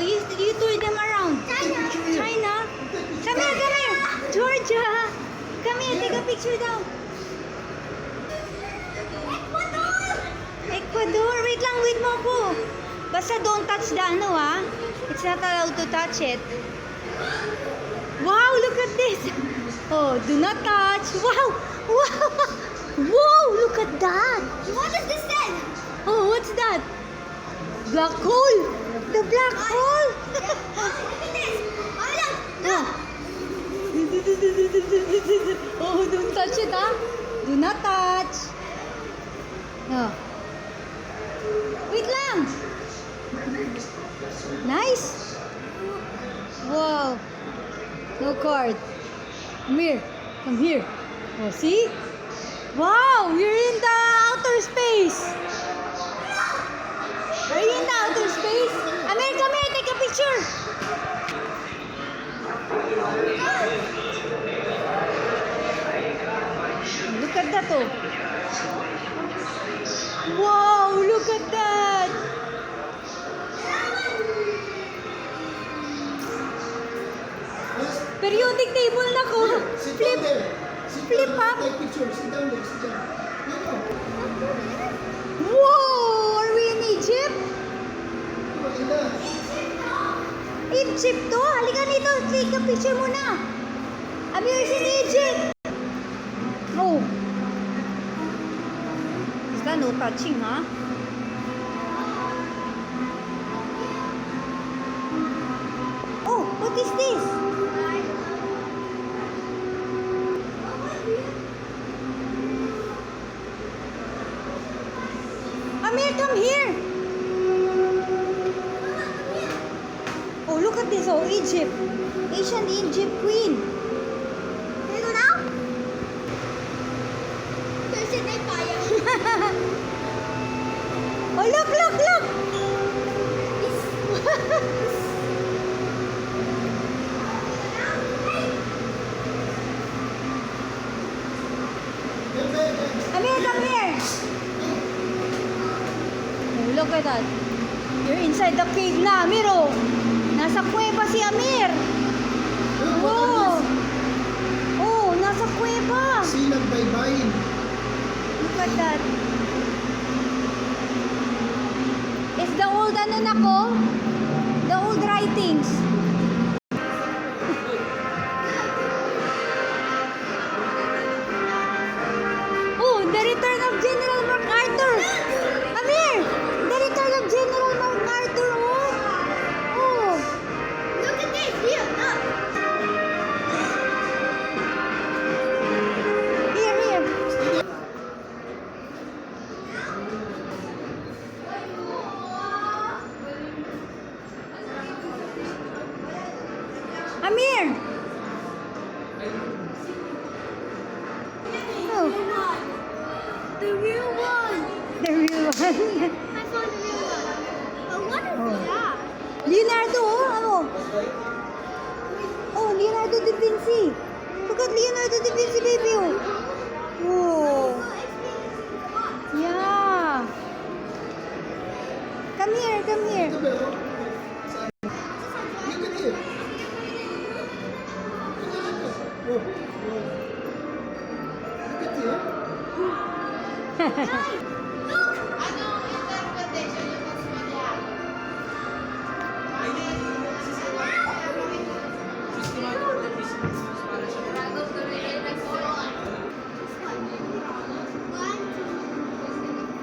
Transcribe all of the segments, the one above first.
Oh, you tour them around. China. Come here. Georgia. Come here, take a picture daw. Ecuador. Wait lang, wait mo po. Basta don't touch the ano ha. It's not allowed to touch it. Wow, look at this. Oh, do not touch. Wow. Wow, look at that. What is this then? Oh, what's that? Black hole. The black hole. Look at this. Oh, look. Oh. Oh, don't touch it, huh? Do not touch. Oh. Wait lang. Nice. Wow. No card. Come here. Oh, see? Wow, you're in the outer space. Are you in the outer space? Amir, come here, take a picture. Look at that, oh. Wow, look at that. Periodic table na ko. Sit Flip. down there. Flip up. Take picture. Sit down there. Sit down. Whoa, are we in Egypt? Ina. Egypt to? Halika dito, take a picture muna. Amir is in Egypt. Oh. Basta no touching, ha? Oh, what is this? Amir, come here. Oh, look at this. Oh, Egypt. Ancient Egypt queen. Can you go now? There's an empire. Oh, look. Amir, come here. Oh, look at that. You're inside the cave na, Amir, oh. Nasa kuweba si Amir. Oh. Oh, nasa kuweba. Silag baybayin. Look at that. It's the old ano na ko? The old writings. Oh, the return of General MacArthur. Amir, the return of General MacArthur. Oh. Look at this. Here, look. Here. Amir. Oh, The real one. the real one. I found the real one. But what is Oh. that? Leonardo, oh, ano? Oh, Leonardo da Vinci. Look at Leonardo da Vinci, baby, oh. Oh, yeah. Come here. Ito ba yun? Look at it. Oh. Look at it. Look.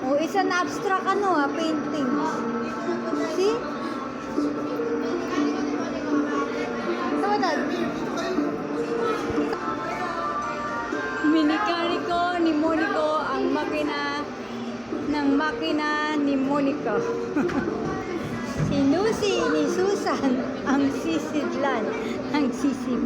Oh, it's an abstract painting. See? Ito ba dad? Minikaniko ni Monico ang makina ng makina ni Monica. Si Lucy ni Susan ang sisidlan ng sisig.